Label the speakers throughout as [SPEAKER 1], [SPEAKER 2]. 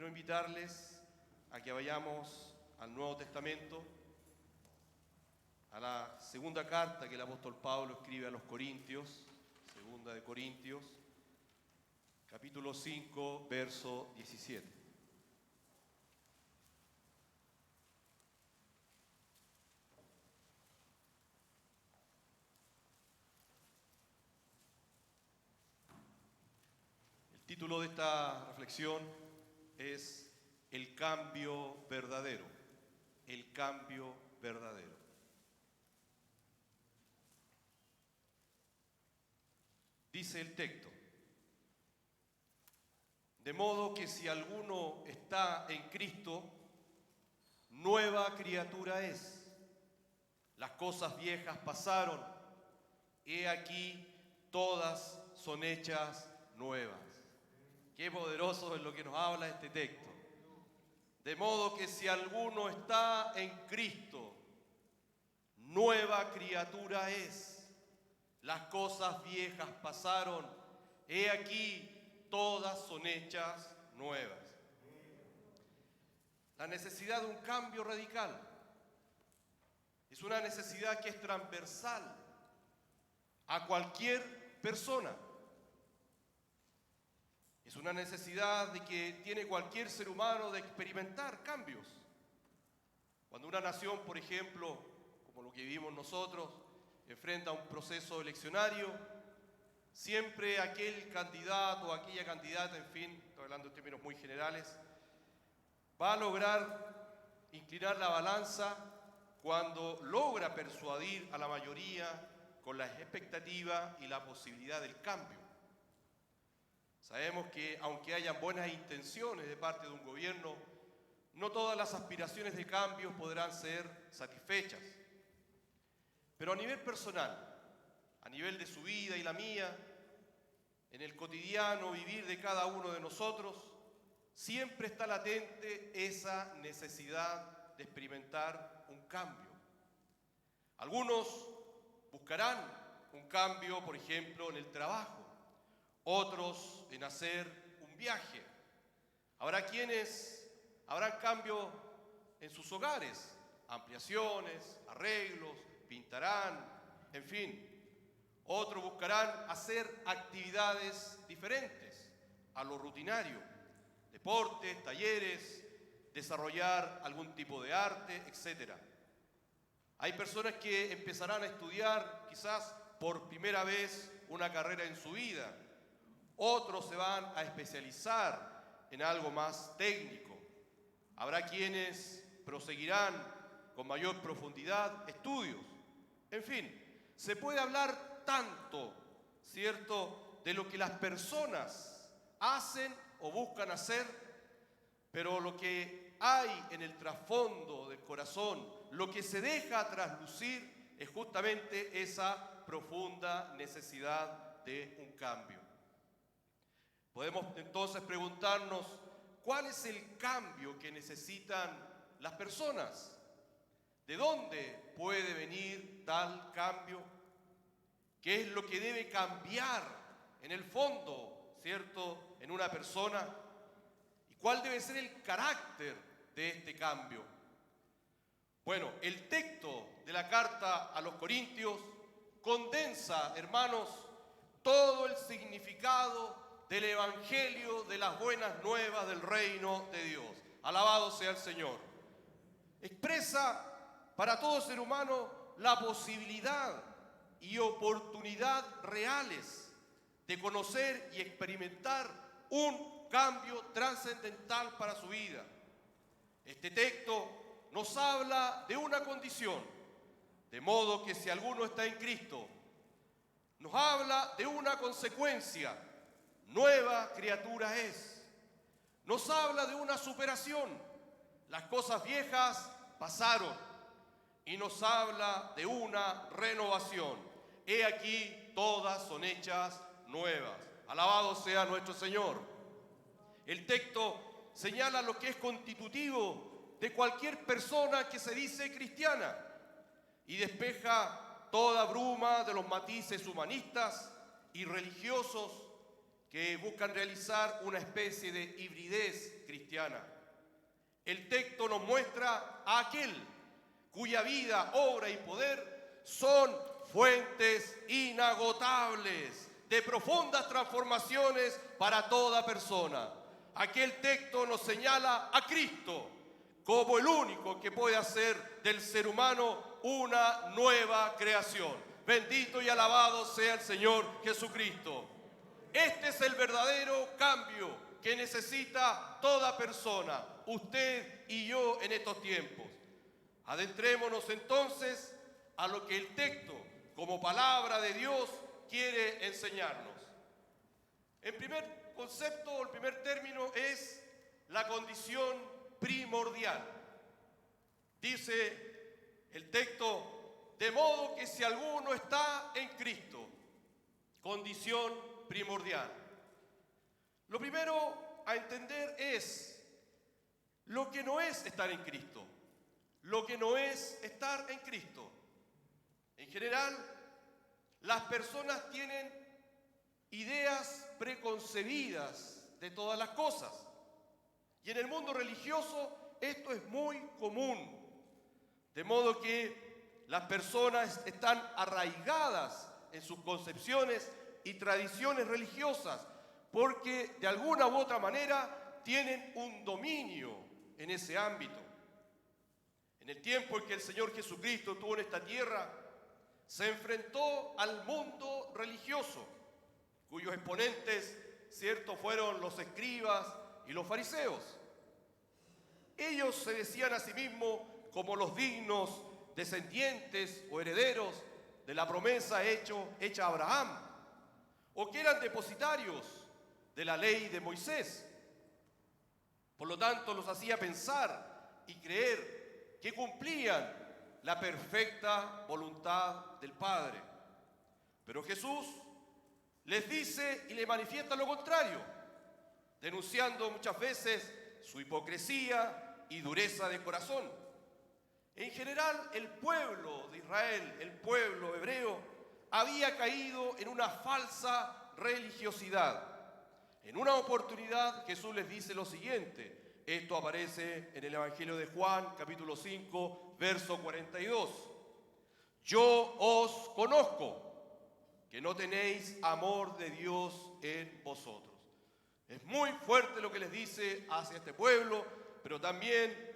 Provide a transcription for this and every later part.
[SPEAKER 1] invitarles a que vayamos al Nuevo Testamento, a la segunda carta que el apóstol Pablo escribe a los Corintios, segunda de Corintios, capítulo 5, verso 17. El título de esta reflexión es El cambio verdadero. El cambio verdadero. Dice el texto: de modo que si alguno está en Cristo, nueva criatura es. Las cosas viejas pasaron, he aquí todas son hechas nuevas. Qué poderoso es lo que nos habla este texto. De modo que si alguno está en Cristo, nueva criatura es. Las cosas viejas pasaron, he aquí todas son hechas nuevas. La necesidad de un cambio radical es una necesidad que es transversal a cualquier persona. Es una necesidad de que tiene cualquier ser humano de experimentar cambios. Cuando una nación, por ejemplo, como lo que vivimos nosotros, enfrenta un proceso eleccionario, siempre aquel candidato o aquella candidata, en fin, estoy hablando en términos muy generales, va a lograr inclinar la balanza cuando logra persuadir a la mayoría con la expectativa y la posibilidad del cambio. Sabemos que aunque hayan buenas intenciones de parte de un gobierno, no todas las aspiraciones de cambio podrán ser satisfechas. Pero a nivel personal, a nivel de su vida y la mía, en el cotidiano vivir de cada uno de nosotros, siempre está latente esa necesidad de experimentar un cambio. Algunos buscarán un cambio, por ejemplo, en el trabajo, otros en hacer un viaje. Habrá quienes harán cambio en sus hogares, ampliaciones, arreglos, pintarán, en fin. Otros buscarán hacer actividades diferentes a lo rutinario, deportes, talleres, desarrollar algún tipo de arte, etc. Hay personas que empezarán a estudiar quizás por primera vez una carrera en su vida. Otros se van a especializar en algo más técnico. Habrá quienes proseguirán con mayor profundidad estudios. En fin, se puede hablar tanto, ¿cierto?, de lo que las personas hacen o buscan hacer, pero lo que hay en el trasfondo del corazón, lo que se deja traslucir, es justamente esa profunda necesidad de un cambio. Podemos entonces preguntarnos, ¿cuál es el cambio que necesitan las personas? ¿De dónde puede venir tal cambio? ¿Qué es lo que debe cambiar en el fondo, ¿cierto?, en una persona? ¿Y cuál debe ser el carácter de este cambio? Bueno, el texto de la carta a los Corintios condensa, hermanos, todo el significado del Evangelio de las buenas nuevas del reino de Dios. Alabado sea el Señor. Expresa para todo ser humano la posibilidad y oportunidad reales de conocer y experimentar un cambio trascendental para su vida. Este texto nos habla de una condición, de modo que si alguno está en Cristo, nos habla de una consecuencia, nueva criatura es. Nos habla de una superación, las cosas viejas pasaron. Y nos habla de una renovación. He aquí, todas son hechas nuevas. Alabado sea nuestro Señor. El texto señala lo que es constitutivo de cualquier persona que se dice cristiana y despeja toda bruma de los matices humanistas y religiosos que buscan realizar una especie de hibridez cristiana. El texto nos muestra a aquel cuya vida, obra y poder son fuentes inagotables de profundas transformaciones para toda persona. Aquel texto nos señala a Cristo como el único que puede hacer del ser humano una nueva creación. Bendito y alabado sea el Señor Jesucristo. Este es el verdadero cambio que necesita toda persona, usted y yo en estos tiempos. Adentrémonos entonces a lo que el texto, como palabra de Dios, quiere enseñarnos. El primer concepto, el primer término es la condición primordial. Dice el texto, de modo que si alguno está en Cristo, condición primordial. Lo primero a entender es lo que no es estar en Cristo, lo que no es estar en Cristo. En general, las personas tienen ideas preconcebidas de todas las cosas. Y en el mundo religioso esto es muy común. De modo que las personas están arraigadas en sus concepciones y tradiciones religiosas, porque de alguna u otra manera tienen un dominio en ese ámbito. En el tiempo en que el Señor Jesucristo estuvo en esta tierra, se enfrentó al mundo religioso, cuyos exponentes, cierto, fueron los escribas y los fariseos. Ellos se decían a sí mismos como los dignos descendientes o herederos de la promesa hecha a Abraham, o que eran depositarios de la ley de Moisés. Por lo tanto, los hacía pensar y creer que cumplían la perfecta voluntad del Padre. Pero Jesús les dice y le manifiesta lo contrario, denunciando muchas veces su hipocresía y dureza de corazón. En general, el pueblo de Israel, el pueblo hebreo, había caído en una falsa religiosidad. En una oportunidad Jesús les dice lo siguiente, esto aparece en el Evangelio de Juan, capítulo 5, verso 42. Yo os conozco, que no tenéis amor de Dios en vosotros. Es muy fuerte lo que les dice hacia este pueblo, pero también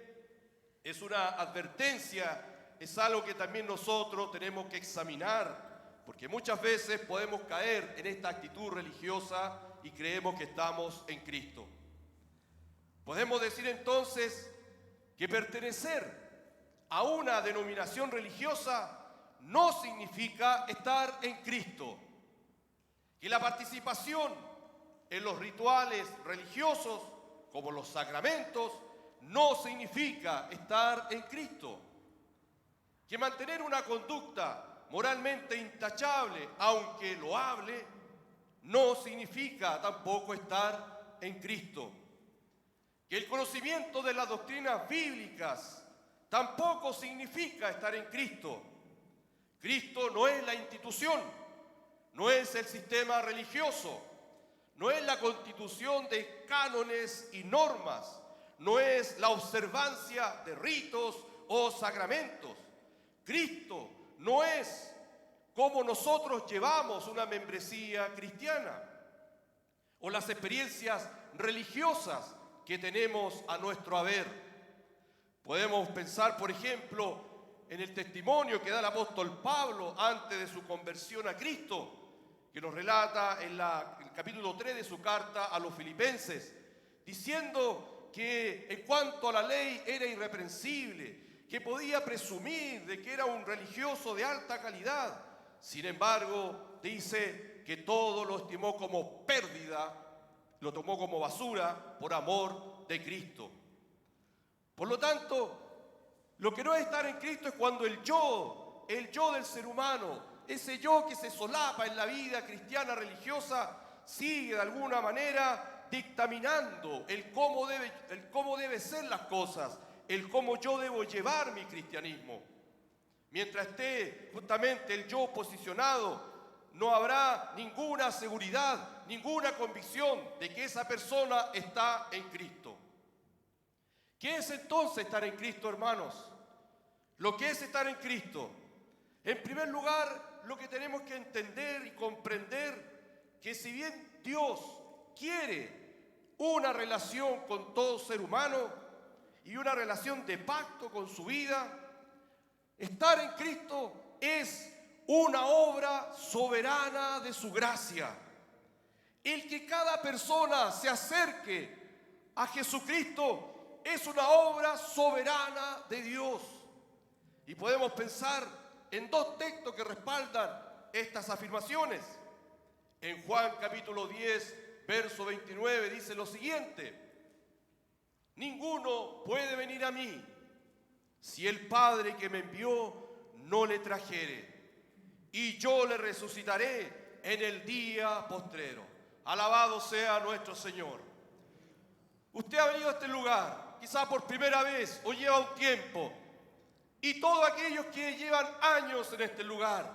[SPEAKER 1] es una advertencia, es algo que también nosotros tenemos que examinar, porque muchas veces podemos caer en esta actitud religiosa y creemos que estamos en Cristo. Podemos decir entonces que pertenecer a una denominación religiosa no significa estar en Cristo, que la participación en los rituales religiosos, como los sacramentos, no significa estar en Cristo, que mantener una conducta moralmente intachable, aunque loable, no significa tampoco estar en Cristo, que el conocimiento de las doctrinas bíblicas tampoco significa estar en Cristo. Cristo no es la institución, no es el sistema religioso, no es la constitución de cánones y normas, no es la observancia de ritos o sacramentos. Cristo no es cómo nosotros llevamos una membresía cristiana o las experiencias religiosas que tenemos a nuestro haber. Podemos pensar, por ejemplo, en el testimonio que da el apóstol Pablo antes de su conversión a Cristo, que nos relata en el capítulo 3 de su carta a los filipenses, diciendo que en cuanto a la ley era irreprensible, que podía presumir de que era un religioso de alta calidad. Sin embargo, dice que todo lo estimó como pérdida, lo tomó como basura por amor de Cristo. Por lo tanto, lo que no es estar en Cristo es cuando el yo del ser humano, ese yo que se solapa en la vida cristiana religiosa, sigue de alguna manera dictaminando el cómo debe ser las cosas, el cómo yo debo llevar mi cristianismo. Mientras esté justamente el yo posicionado no habrá ninguna seguridad, ninguna convicción de que esa persona está en Cristo. ¿Qué es entonces estar en Cristo, hermanos? Lo que es estar en Cristo. En primer lugar, lo que tenemos que entender y comprender, que si bien Dios quiere una relación con todo ser humano y una relación de pacto con su vida, estar en Cristo es una obra soberana de su gracia. El que cada persona se acerque a Jesucristo es una obra soberana de Dios. Y podemos pensar en dos textos que respaldan estas afirmaciones. En Juan capítulo 10, verso 29 dice lo siguiente: ninguno puede venir a mí si el Padre que me envió no le trajere, y yo le resucitaré en el día postrero. Alabado sea nuestro Señor. Usted ha venido a este lugar, quizá por primera vez o lleva un tiempo, y todos aquellos que llevan años en este lugar,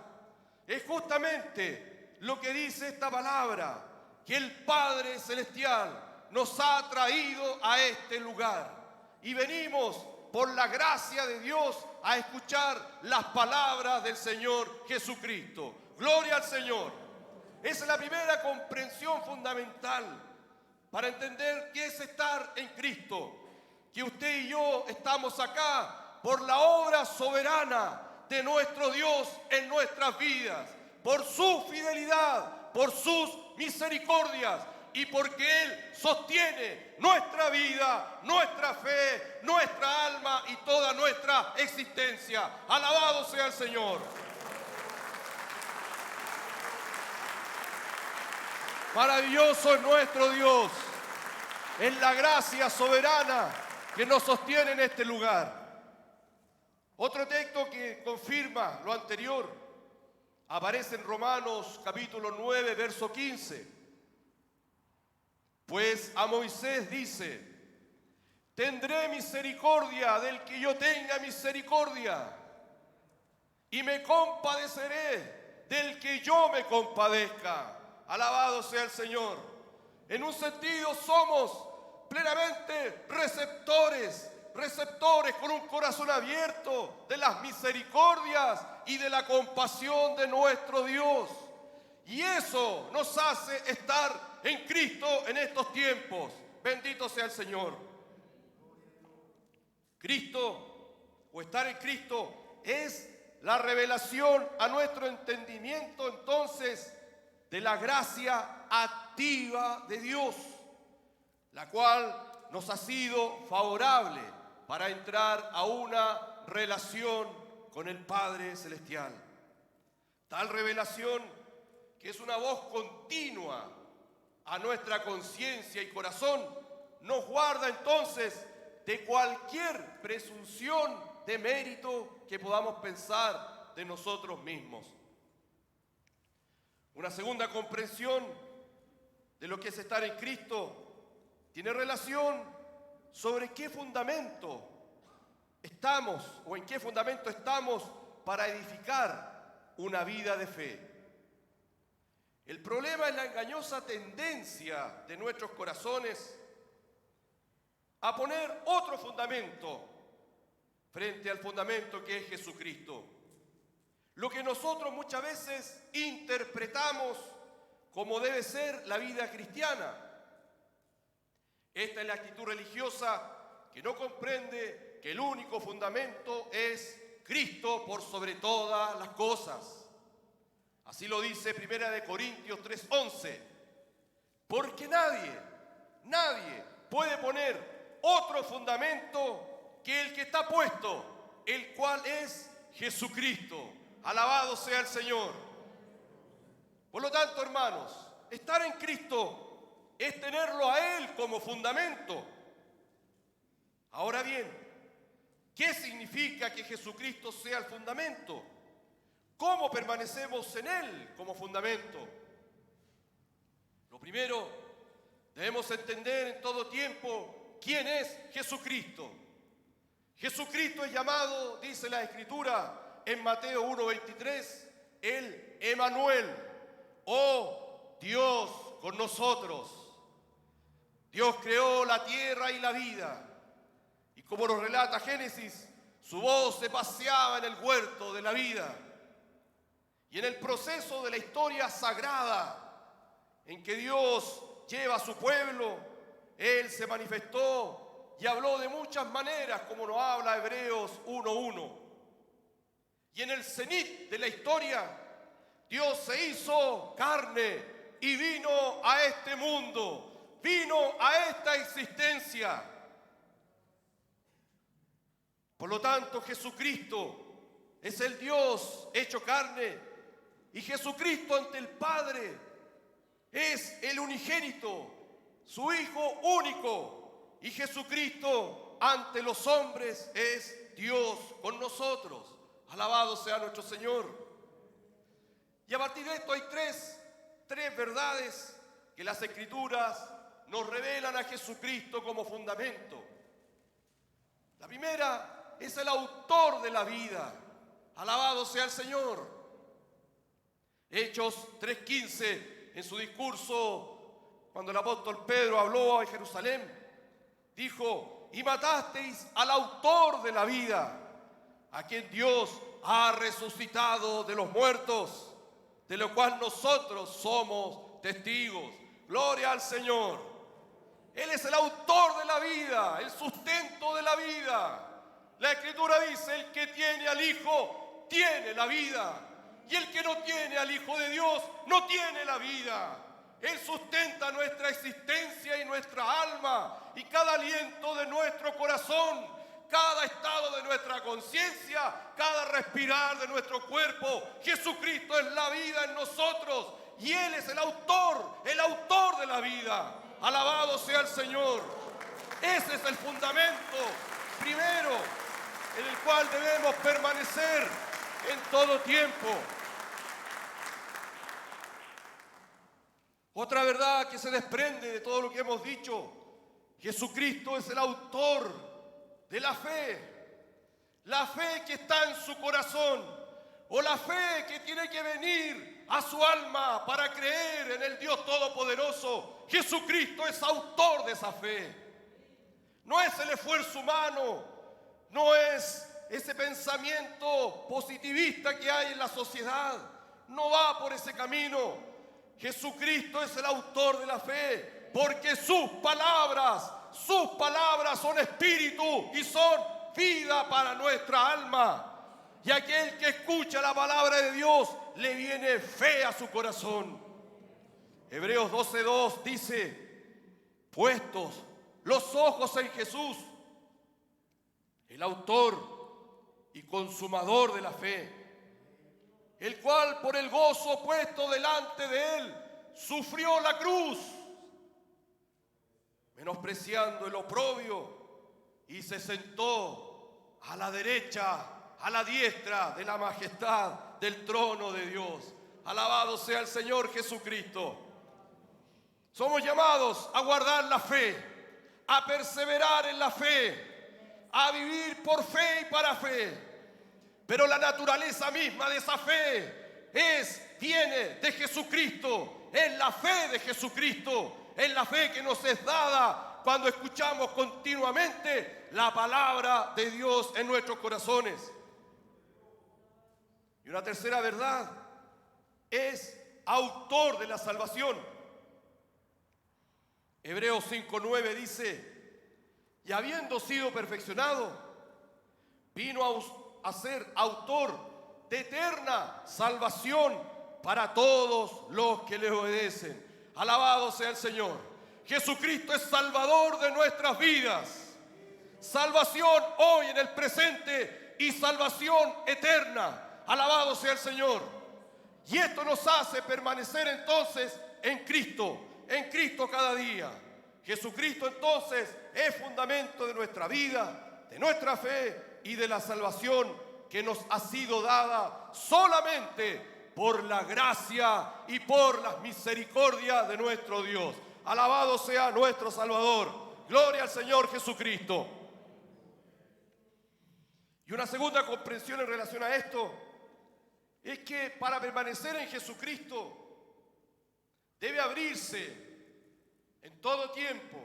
[SPEAKER 1] es justamente lo que dice esta palabra, que el Padre Celestial nos ha traído a este lugar. Y venimos por la gracia de Dios a escuchar las palabras del Señor Jesucristo. Gloria al Señor. Esa es la primera comprensión fundamental para entender qué es estar en Cristo. Que usted y yo estamos acá por la obra soberana de nuestro Dios en nuestras vidas, por su fidelidad, por sus misericordias y porque Él sostiene nuestra vida, nuestra fe, nuestra alma y toda nuestra existencia. Alabado sea el Señor. Maravilloso es nuestro Dios, es la gracia soberana que nos sostiene en este lugar. Otro texto que confirma lo anterior aparece en Romanos capítulo 9, verso 15. Pues a Moisés dice: tendré misericordia del que yo tenga misericordia, y me compadeceré del que yo me compadezca. Alabado sea el Señor. En un sentido somos plenamente receptores con un corazón abierto de las misericordias y de la compasión de nuestro Dios. Y eso nos hace estar en Cristo en estos tiempos. Bendito sea el Señor. Cristo, o estar en Cristo, es la revelación a nuestro entendimiento entonces de la gracia activa de Dios, la cual nos ha sido favorable para entrar a una relación con el Padre Celestial. Tal revelación que es una voz continua a nuestra conciencia y corazón, nos guarda entonces de cualquier presunción de mérito que podamos pensar de nosotros mismos. Una segunda comprensión de lo que es estar en Cristo tiene relación sobre qué fundamento estamos o en qué fundamento estamos para edificar una vida de fe. El problema es la engañosa tendencia de nuestros corazones a poner otro fundamento frente al fundamento que es Jesucristo. Lo que nosotros muchas veces interpretamos como debe ser la vida cristiana. Esta es la actitud religiosa que no comprende que el único fundamento es Cristo por sobre todas las cosas. Así lo dice 1 Corintios 3:11. Porque nadie puede poner otro fundamento que el que está puesto, el cual es Jesucristo. Alabado sea el Señor. Por lo tanto, hermanos, estar en Cristo es tenerlo a Él como fundamento. Ahora bien, ¿qué significa que Jesucristo sea el fundamento? ¿Cómo permanecemos en Él como fundamento? Lo primero, debemos entender en todo tiempo quién es Jesucristo. Jesucristo es llamado, dice la Escritura en Mateo 1:23, el Emanuel, oh Dios con nosotros. Dios creó la tierra y la vida, y como nos relata Génesis, su voz se paseaba en el huerto de la vida. Y en el proceso de la historia sagrada en que Dios lleva a su pueblo, Él se manifestó y habló de muchas maneras, como nos habla Hebreos 1:1. Y en el cenit de la historia, Dios se hizo carne y vino a este mundo. Vino a esta existencia. Por lo tanto, Jesucristo es el Dios hecho carne, y Jesucristo ante el Padre es el unigénito, su Hijo único, y Jesucristo ante los hombres es Dios con nosotros. Alabado sea nuestro Señor. Y a partir de esto hay tres verdades que las Escrituras nos revelan a Jesucristo como fundamento. La primera es el autor de la vida. Alabado sea el Señor. Hechos 3:15, en su discurso, cuando el apóstol Pedro habló a Jerusalén, dijo: y matasteis al autor de la vida, a quien Dios ha resucitado de los muertos, de lo cual nosotros somos testigos. Gloria al Señor. Él es el autor de la vida, el sustento de la vida. La Escritura dice: el que tiene al Hijo tiene la vida, y el que no tiene al Hijo de Dios no tiene la vida. Él sustenta nuestra existencia y nuestra alma, y cada aliento de nuestro corazón, cada estado de nuestra conciencia, cada respirar de nuestro cuerpo. Jesucristo es la vida en nosotros, y Él es el autor de la vida. Alabado sea el Señor. Ese es el fundamento primero en el cual debemos permanecer en todo tiempo. Otra verdad que se desprende de todo lo que hemos dicho: Jesucristo es el autor de la fe que está en su corazón, o la fe que tiene que venir a su alma para creer en el Dios Todopoderoso. Jesucristo es autor de esa fe. No es el esfuerzo humano, no es ese pensamiento positivista que hay en la sociedad, no va por ese camino. Jesucristo es el autor de la fe, porque sus palabras son espíritu y son vida para nuestra alma. Y aquel que escucha la palabra de Dios, le viene fe a su corazón. Hebreos 12:2 dice: puestos los ojos en Jesús, el autor y consumador de la fe, el cual por el gozo puesto delante de él sufrió la cruz, menospreciando el oprobio, y se sentó a la derecha, a la diestra de la majestad del trono de Dios. Alabado sea el Señor Jesucristo. Somos llamados a guardar la fe, a perseverar en la fe, a vivir por fe y para fe. Pero la naturaleza misma de esa fe viene de Jesucristo, es la fe de Jesucristo, es la fe que nos es dada cuando escuchamos continuamente la palabra de Dios en nuestros corazones. Y una tercera verdad: es autor de la salvación. Hebreos 5:9 dice: y habiendo sido perfeccionado, vino a ser autor de eterna salvación para todos los que le obedecen. Alabado sea el Señor. Jesucristo es salvador de nuestras vidas. Salvación hoy en el presente y salvación eterna. Alabado sea el Señor. Y esto nos hace permanecer entonces en Cristo cada día. Jesucristo entonces es fundamento de nuestra vida, de nuestra fe y de la salvación que nos ha sido dada solamente por la gracia y por las misericordias de nuestro Dios. Alabado sea nuestro Salvador. Gloria al Señor Jesucristo. Y una segunda comprensión en relación a esto es que para permanecer en Jesucristo debe abrirse en todo tiempo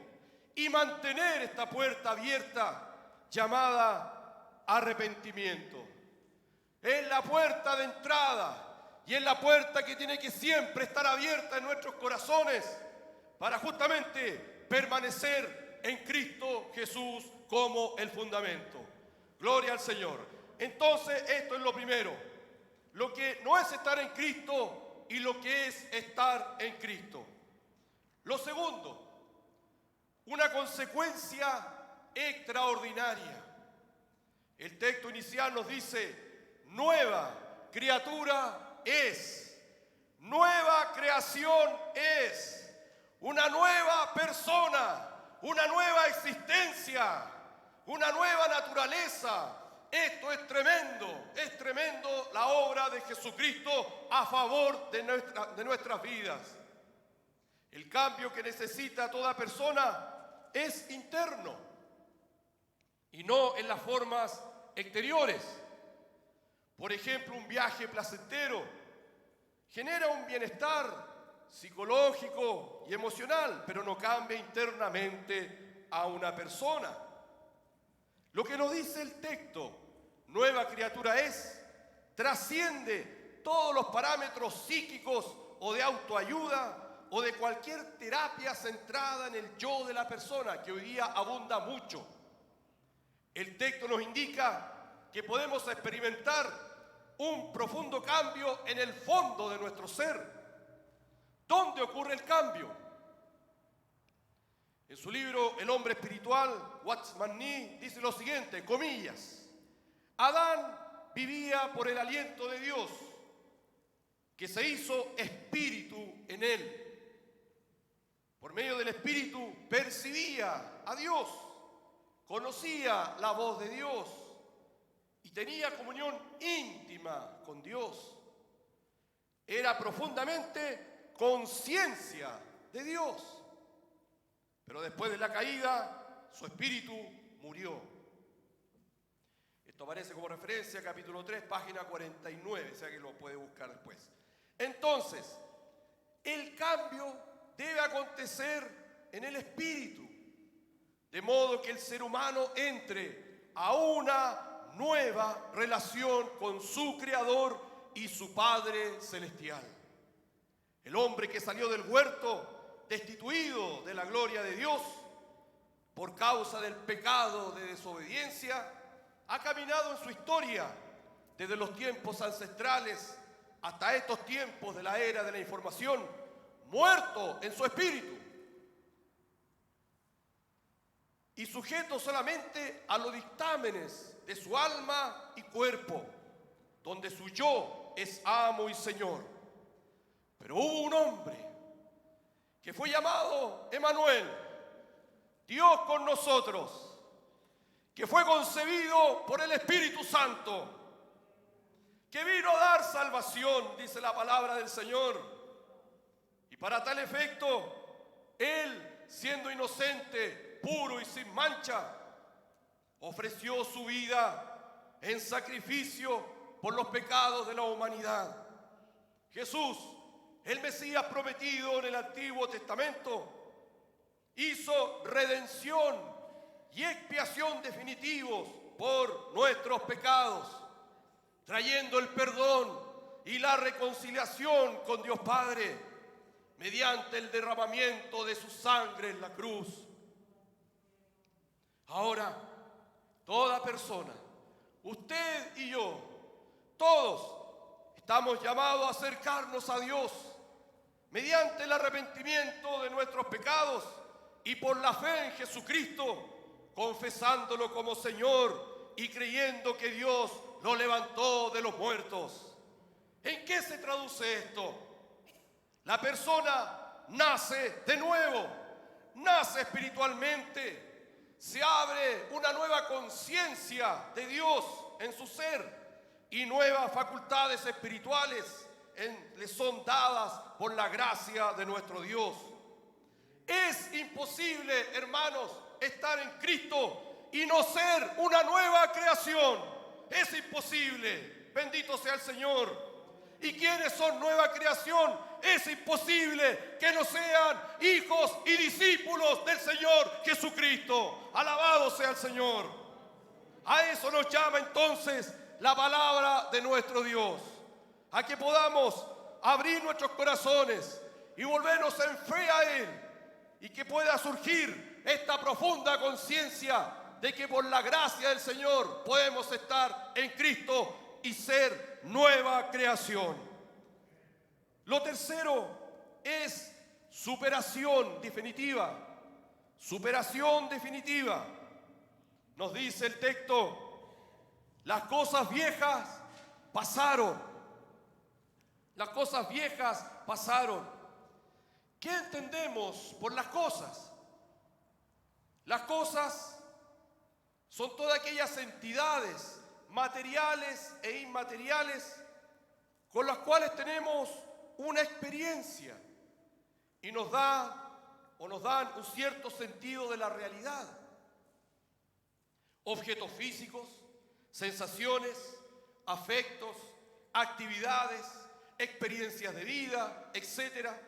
[SPEAKER 1] y mantener esta puerta abierta llamada arrepentimiento. Es la puerta de entrada y es la puerta que tiene que siempre estar abierta en nuestros corazones para justamente permanecer en Cristo Jesús como el fundamento. Gloria al Señor. Entonces, esto es lo primero. Lo que no es estar en Cristo y lo que es estar en Cristo. Lo segundo, una consecuencia extraordinaria. El texto inicial nos dice, nueva criatura es, nueva creación es, una nueva persona, una nueva existencia, una nueva naturaleza. Esto es tremendo la obra de Jesucristo a favor de nuestras vidas. El cambio que necesita toda persona es interno y no en las formas exteriores. Por ejemplo, un viaje placentero genera un bienestar psicológico y emocional, pero no cambia internamente a una persona. Lo que nos dice el texto, nueva criatura es, trasciende todos los parámetros psíquicos o de autoayuda o de cualquier terapia centrada en el yo de la persona, que hoy día abunda mucho. El texto nos indica que podemos experimentar un profundo cambio en el fondo de nuestro ser. ¿Dónde ocurre el cambio? En su libro El hombre espiritual, Watchman Nee dice lo siguiente, comillas, Adán vivía por el aliento de Dios, que se hizo espíritu en él. Por medio del espíritu percibía a Dios, conocía la voz de Dios y tenía comunión íntima con Dios. Era profundamente conciencia de Dios. Pero después de la caída, su espíritu murió. Esto aparece como referencia, capítulo 3, página 49, o sea que lo puede buscar después. Entonces, el cambio debe acontecer en el espíritu, de modo que el ser humano entre a una nueva relación con su Creador y su Padre Celestial. El hombre que salió del huerto destituido de la gloria de Dios por causa del pecado de desobediencia, ha caminado en su historia desde los tiempos ancestrales hasta estos tiempos de la era de la información, muerto en su espíritu y sujeto solamente a los dictámenes de su alma y cuerpo, donde su yo es amo y señor. Pero hubo un hombre que fue llamado Emmanuel, Dios con nosotros, que fue concebido por el Espíritu Santo, que vino a dar salvación, dice la palabra del Señor. Y para tal efecto, Él, siendo inocente, puro y sin mancha, ofreció su vida en sacrificio por los pecados de la humanidad. Jesús, el Mesías prometido en el Antiguo Testamento, hizo redención y expiación definitivos por nuestros pecados, trayendo el perdón y la reconciliación con Dios Padre mediante el derramamiento de su sangre en la cruz. Ahora, toda persona, usted y yo, todos estamos llamados a acercarnos a Dios mediante el arrepentimiento de nuestros pecados y por la fe en Jesucristo, confesándolo como Señor y creyendo que Dios lo levantó de los muertos. ¿En qué se traduce esto? La persona nace de nuevo, nace espiritualmente, se abre una nueva conciencia de Dios en su ser y nuevas facultades espirituales le son dadas por la gracia de nuestro Dios. Es imposible, hermanos, estar en Cristo y no ser una nueva creación. Es imposible. Bendito sea el Señor. ¿Y quiénes son nueva creación? Es imposible que no sean hijos y discípulos del Señor Jesucristo. Alabado sea el Señor. A eso nos llama entonces la palabra de nuestro Dios. A que podamos abrir nuestros corazones y volvernos en fe a Él. Y que pueda surgir esta profunda conciencia de que por la gracia del Señor podemos estar en Cristo y ser nueva creación. Lo tercero es superación definitiva. Superación definitiva. Nos dice el texto, las cosas viejas pasaron. Las cosas viejas pasaron. ¿Qué entendemos por las cosas? Las cosas son todas aquellas entidades materiales e inmateriales con las cuales tenemos una experiencia y nos dan un cierto sentido de la realidad. Objetos físicos, sensaciones, afectos, actividades, experiencias de vida, etcétera,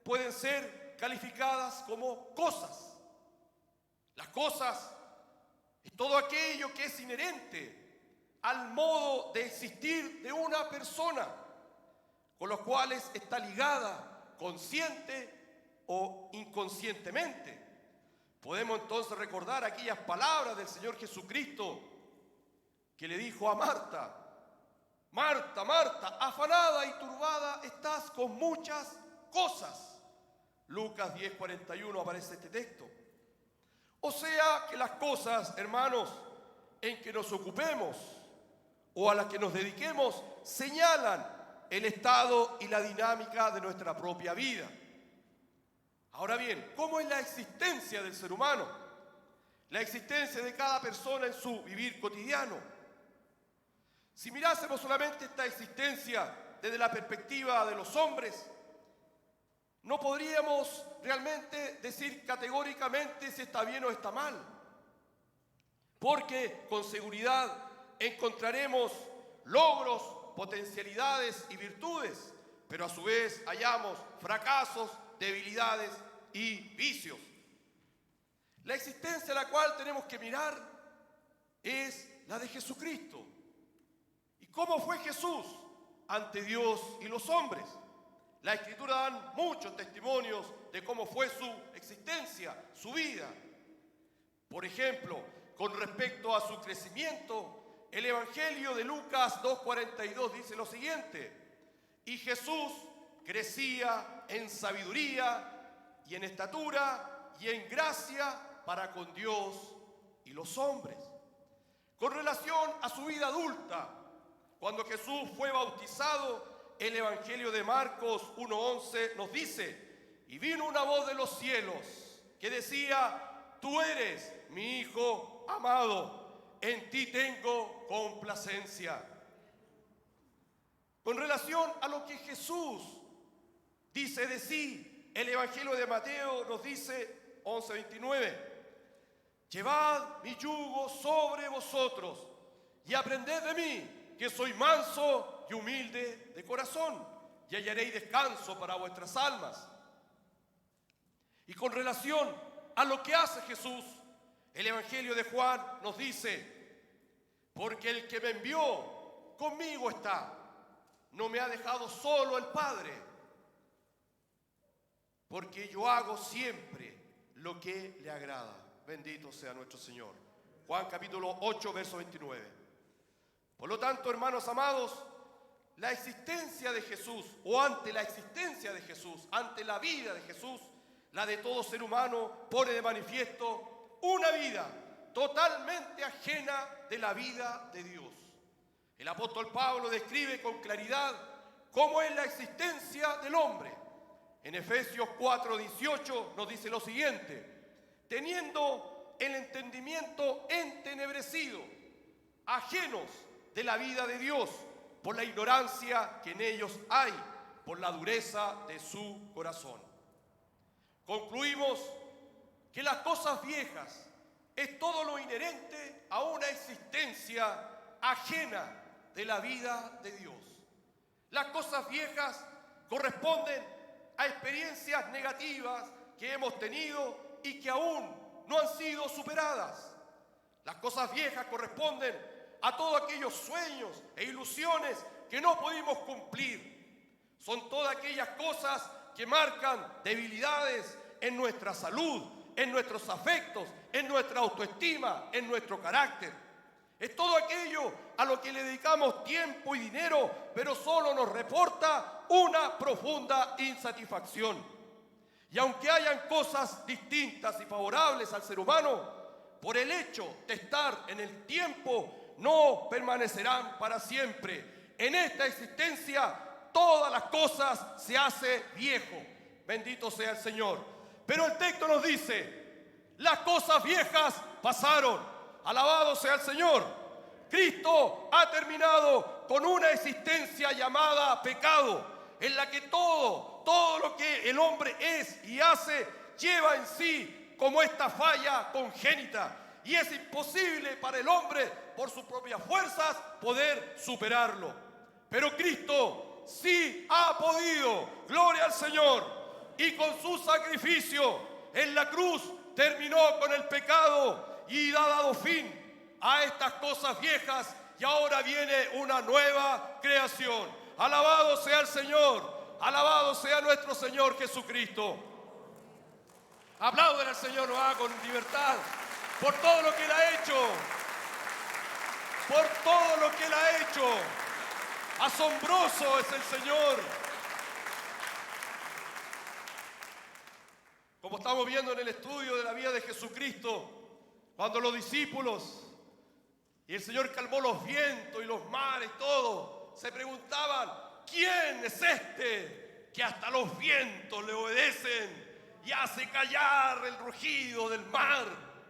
[SPEAKER 1] pueden ser calificadas como cosas. Las cosas es todo aquello que es inherente al modo de existir de una persona, con los cuales está ligada consciente o inconscientemente. Podemos entonces recordar aquellas palabras del Señor Jesucristo que le dijo a Marta: Marta, Marta, afanada y turbada estás con muchas cosas. Lucas 10:41 aparece este texto. O sea que las cosas, hermanos, en que nos ocupemos o a las que nos dediquemos señalan el estado y la dinámica de nuestra propia vida. Ahora bien, ¿cómo es la existencia del ser humano? La existencia de cada persona en su vivir cotidiano. Si mirásemos solamente esta existencia desde la perspectiva de los hombres, no podríamos realmente decir categóricamente si está bien o está mal, porque con seguridad encontraremos logros, potencialidades y virtudes, pero a su vez hallamos fracasos, debilidades y vicios. La existencia a la cual tenemos que mirar es la de Jesucristo. ¿Y cómo fue Jesús ante Dios y los hombres? La Escritura dan muchos testimonios de cómo fue su existencia, su vida. Por ejemplo, con respecto a su crecimiento, el Evangelio de Lucas 2:42 dice lo siguiente: y Jesús crecía en sabiduría y en estatura y en gracia para con Dios y los hombres. Con relación a su vida adulta, cuando Jesús fue bautizado, el Evangelio de Marcos 1:11 nos dice: y vino una voz de los cielos que decía: tú eres mi Hijo amado, en ti tengo complacencia. Con relación a lo que Jesús dice de sí, el Evangelio de Mateo nos dice 11:29: llevad mi yugo sobre vosotros y aprended de mí, que soy manso y humilde de corazón, y hallaréis descanso para vuestras almas. Y con relación a lo que hace Jesús, el Evangelio de Juan nos dice: porque el que me envió conmigo está, no me ha dejado solo el Padre, porque yo hago siempre lo que le agrada. Bendito sea nuestro Señor. Juan capítulo 8, verso 29. Por lo tanto, hermanos amados, la existencia de Jesús, o ante la existencia de Jesús, ante la vida de Jesús, la de todo ser humano, pone de manifiesto una vida totalmente ajena de la vida de Dios. El apóstol Pablo describe con claridad cómo es la existencia del hombre. En Efesios 4:18 nos dice lo siguiente: teniendo el entendimiento entenebrecido, ajenos de la vida de Dios, por la ignorancia que en ellos hay, por la dureza de su corazón. Concluimos que las cosas viejas es todo lo inherente a una existencia ajena de la vida de Dios. Las cosas viejas corresponden a experiencias negativas que hemos tenido y que aún no han sido superadas. Las cosas viejas corresponden a todos aquellos sueños e ilusiones que no pudimos cumplir. Son todas aquellas cosas que marcan debilidades en nuestra salud, en nuestros afectos, en nuestra autoestima, en nuestro carácter. Es todo aquello a lo que le dedicamos tiempo y dinero, pero solo nos reporta una profunda insatisfacción. Y aunque hayan cosas distintas y favorables al ser humano, por el hecho de estar en el tiempo, no permanecerán para siempre. En esta existencia, todas las cosas se hace viejo. Bendito sea el Señor. Pero el texto nos dice, las cosas viejas pasaron. Alabado sea el Señor. Cristo ha terminado con una existencia llamada pecado, en la que todo lo que el hombre es y hace lleva en sí como esta falla congénita. Y es imposible para el hombre, por sus propias fuerzas, poder superarlo. Pero Cristo sí ha podido, gloria al Señor, y con su sacrificio en la cruz terminó con el pecado y ha dado fin a estas cosas viejas y ahora viene una nueva creación. Alabado sea el Señor, alabado sea nuestro Señor Jesucristo. Aplauden al Señor, lo haga con libertad por todo lo que Él ha hecho, por todo lo que Él ha hecho. Asombroso es el Señor. Como estamos viendo en el estudio de la vida de Jesucristo, cuando los discípulos y el Señor calmó los vientos y los mares y todo, se preguntaban, ¿quién es este que hasta los vientos le obedecen y hace callar el rugido del mar?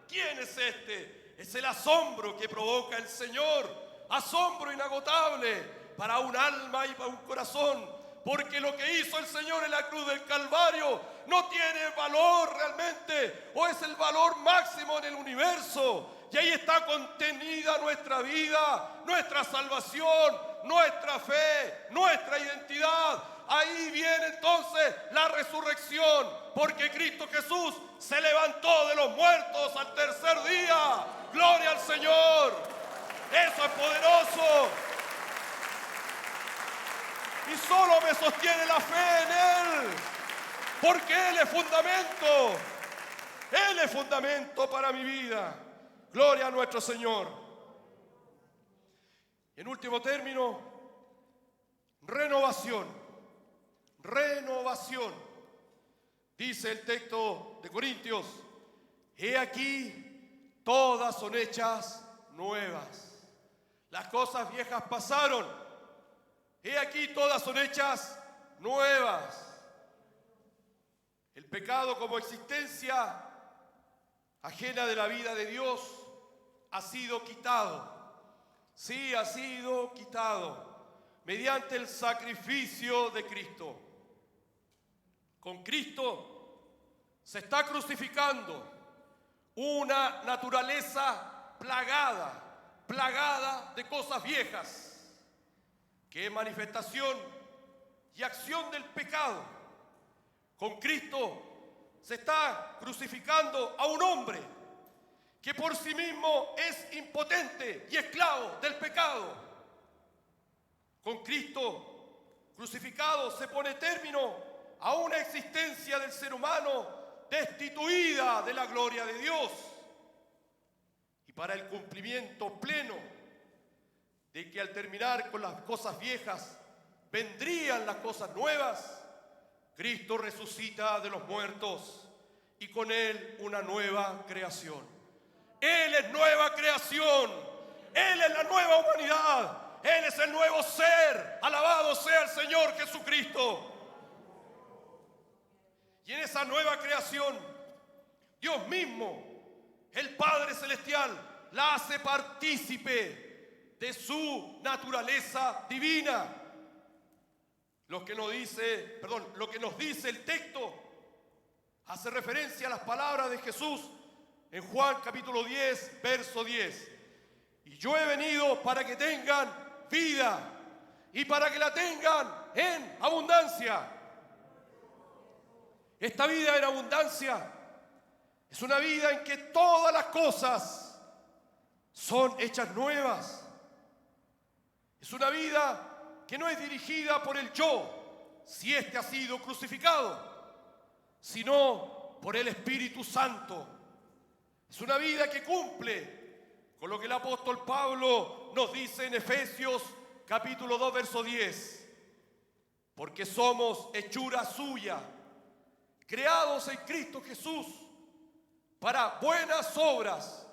[SPEAKER 1] ¿Quién es este? Es el asombro que provoca el Señor, asombro inagotable para un alma y para un corazón. Porque lo que hizo el Señor en la cruz del Calvario no tiene valor realmente, o es el valor máximo en el universo. Y ahí está contenida nuestra vida, nuestra salvación, nuestra fe, nuestra identidad. Ahí viene entonces la resurrección, porque Cristo Jesús se levantó de los muertos al tercer día. ¡Gloria al Señor! ¡Eso es poderoso! Y solo me sostiene la fe en Él, porque Él es fundamento. Él es fundamento para mi vida. Gloria a nuestro Señor. En último término, renovación. Renovación. Dice el texto de Corintios, he aquí, todas son hechas nuevas. Las cosas viejas pasaron. He aquí, todas son hechas nuevas. El pecado como existencia ajena de la vida de Dios ha sido quitado. Sí, ha sido quitado mediante el sacrificio de Cristo. Con Cristo se está crucificando una naturaleza plagada de cosas viejas, que es manifestación y acción del pecado. Con Cristo se está crucificando a un hombre que por sí mismo es impotente y esclavo del pecado. Con Cristo crucificado se pone término a una existencia del ser humano destituida de la gloria de Dios. Y para el cumplimiento pleno de que al terminar con las cosas viejas vendrían las cosas nuevas, Cristo resucita de los muertos y con Él una nueva creación. Él es nueva creación, Él es la nueva humanidad, Él es el nuevo ser. Alabado sea el Señor Jesucristo. Y en esa nueva creación, Dios mismo, el Padre Celestial, la hace partícipe de su naturaleza divina. Lo que nos dice el texto hace referencia a las palabras de Jesús en Juan capítulo 10, verso 10. Y yo he venido para que tengan vida y para que la tengan en abundancia. Esta vida en abundancia es una vida en que todas las cosas son hechas nuevas. Es una vida que no es dirigida por el yo, si éste ha sido crucificado, sino por el Espíritu Santo. Es una vida que cumple con lo que el apóstol Pablo nos dice en Efesios capítulo 2, verso 10. Porque somos hechura suya, creados en Cristo Jesús, para buenas obras,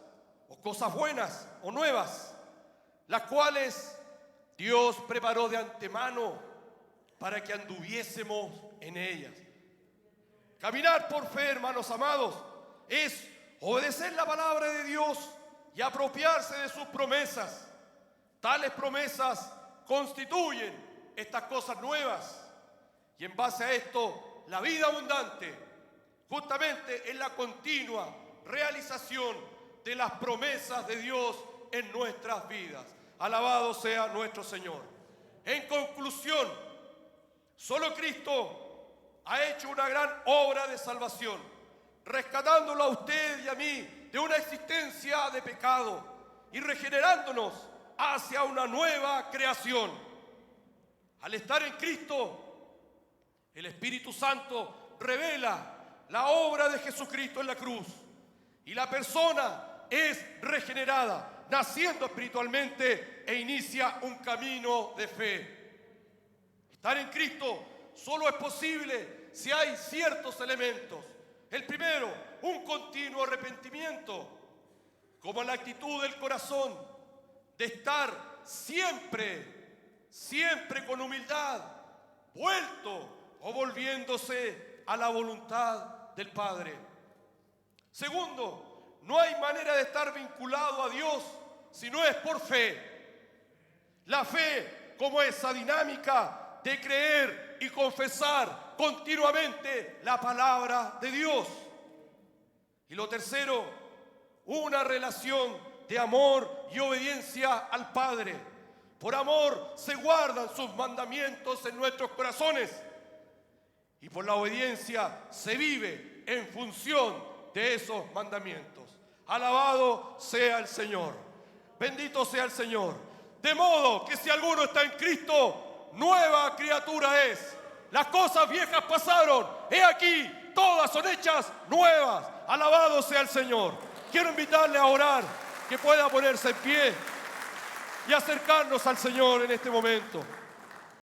[SPEAKER 1] o cosas buenas o nuevas, las cuales Dios preparó de antemano para que anduviésemos en ellas. Caminar por fe, hermanos amados, es obedecer la palabra de Dios y apropiarse de sus promesas. Tales promesas constituyen estas cosas nuevas. Y en base a esto, la vida abundante justamente es la continua realización de las promesas de Dios en nuestras vidas. Alabado sea nuestro Señor. En conclusión, solo Cristo ha hecho una gran obra de salvación, rescatándolo a usted y a mí de una existencia de pecado y regenerándonos hacia una nueva creación. Al estar en Cristo, el Espíritu Santo revela la obra de Jesucristo en la cruz y la persona es regenerada, naciendo espiritualmente e inicia un camino de fe. Estar en Cristo solo es posible si hay ciertos elementos. El primero, un continuo arrepentimiento, como la actitud del corazón de estar siempre con humildad, vuelto o volviéndose a la voluntad del Padre. Segundo, no hay manera de estar vinculado a Dios si no es por fe. La fe como esa dinámica de creer y confesar continuamente la palabra de Dios. Y lo tercero, una relación de amor y obediencia al Padre. Por amor se guardan sus mandamientos en nuestros corazones y por la obediencia se vive en función de esos mandamientos. Alabado sea el Señor. Bendito sea el Señor. De modo que si alguno está en Cristo, nueva criatura es. Las cosas viejas pasaron. He aquí, todas son hechas nuevas. Alabado sea el Señor. Quiero invitarle a orar, que pueda ponerse en pie y acercarnos al Señor en este momento.